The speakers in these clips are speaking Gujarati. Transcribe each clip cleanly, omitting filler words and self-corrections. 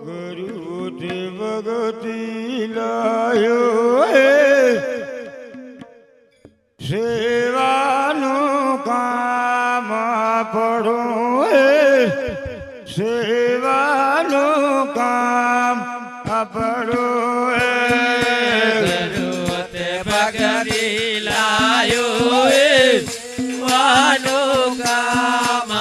ગુરુ ભગતી લાયો સેવાનું કામ પડું સેવાનું કામ પડું ભગતી લાયો સેવાનું કામ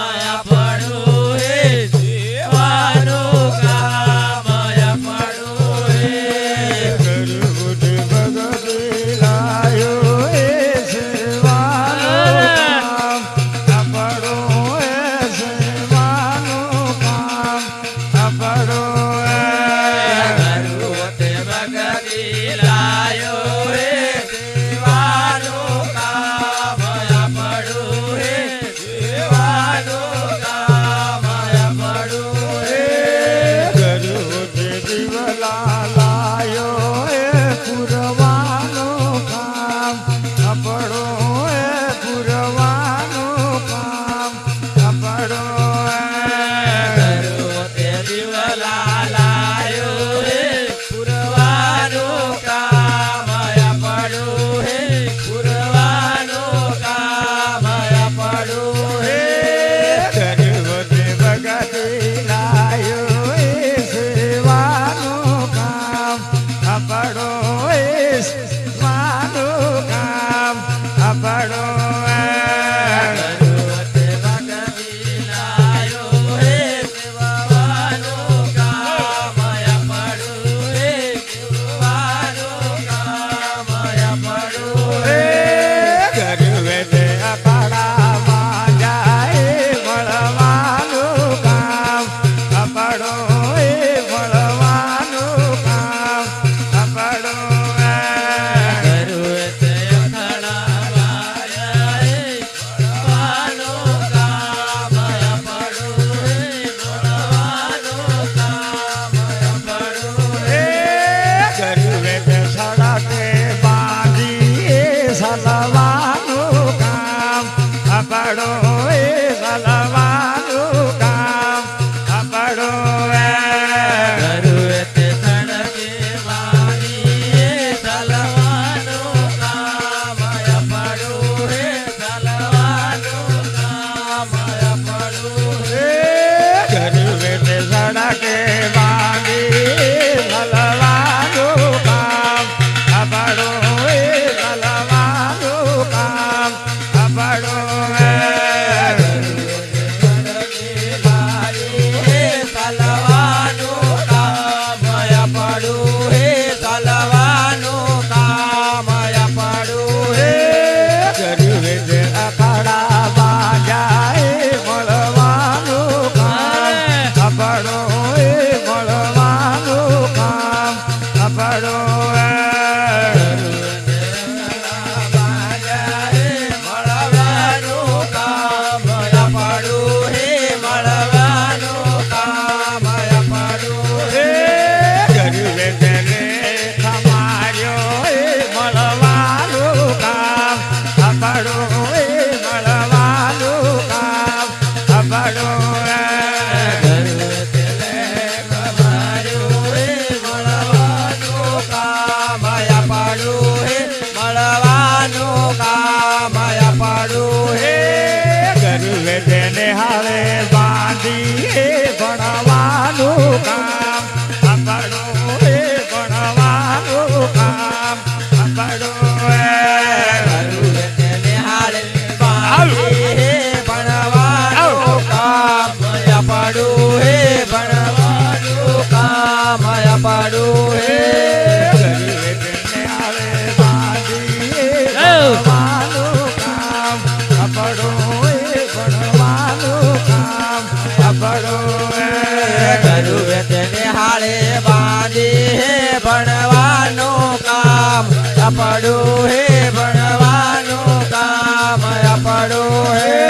પડું હે ભણવાનું કામ પડું હે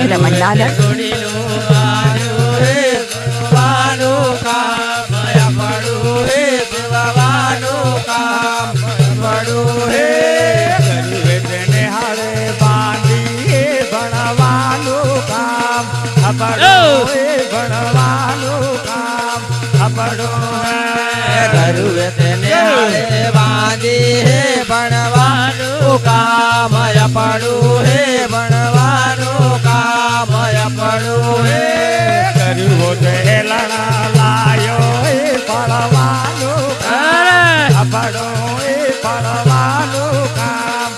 Ramadan. બાંધી હે ભણવાનું કામ પડું હે ભણવાનું કામ પડું હે કર્યું તે લણા લાયો એ પડવાનું કામ પડો એ પડવાનું કામ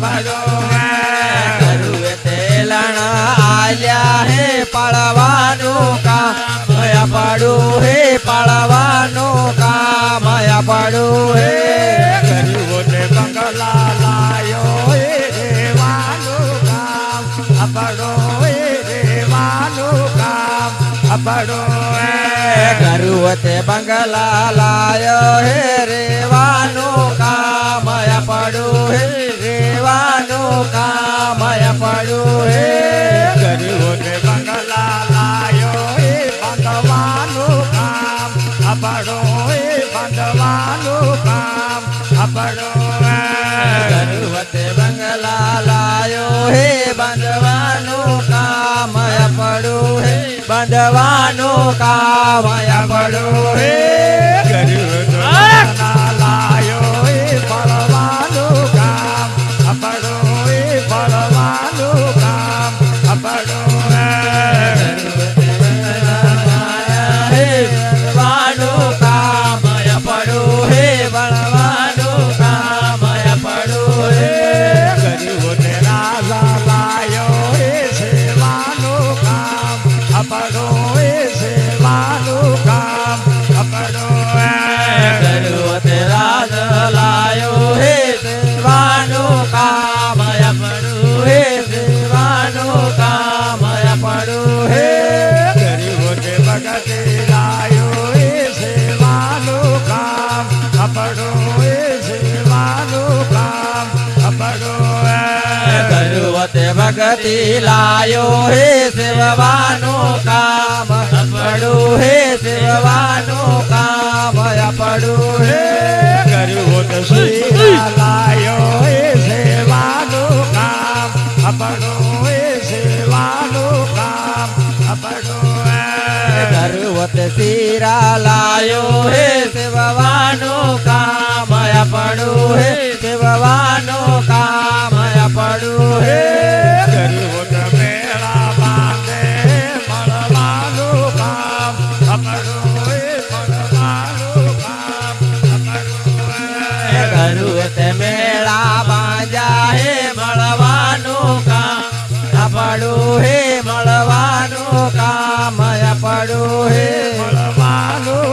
પડો કરું તેલણ આલ્યા હે પડવાનું કામ પડું હે પડવાનું કામ પડું હે કર્યું તે બંગલા લાયો એ રેવાનું કામ પડો એ રેવાનું કામ પડો કરું તે બંગલા લાયો હે રેવાનું કામ પડું હે રેવાનું કામ પડું હે કર્યું તે બંગલા લાયો એ બાંધવાનું કામ પડો એ બાંધવાનું કામ પડો કરું તે બંગલા લાયો હે બાંધવાનું કામ પડું હે બાંધવાનું કામ પડું હે કર્યું લાયો એ પડવાનું કામ પડો એ પડવાનું કામ પડો વાનું કામ પડું હે બળવાનું કામ પડું હે કર્યું તે રાજા લાયો એ સેવાનું કામ પડો એ સેવાનું કામ પડો કરું તે રાજ લાયો હે સેવાનું કામ પડું હે સેવાનું કામ પડું હે કર્યું તે ભગતે લાયો એ સેવાનું કામ પડો એ સેવાનું કામ પડો કરું તે ભગતિ લાયો હે સેવવાનું કામ પડું હે સેવવાનું કામ પડું હે કર્યું તે શ્રીરા લાયો એ સેવાનું કામ પડો એ સેવાનું કામ પડો કરું તે શીરા લાયો હે સેવવાનું કામ પડું હે સેવવાનું કામ પડું હે કર્યું તે મેળા બાંધે મળવાનું કામ પડો એ મળવાનું કામ પડો કરું તે મેળા બાજા હે મળવાનું કામ પડું હે મળવાનું કામ પડું હે મળવાનું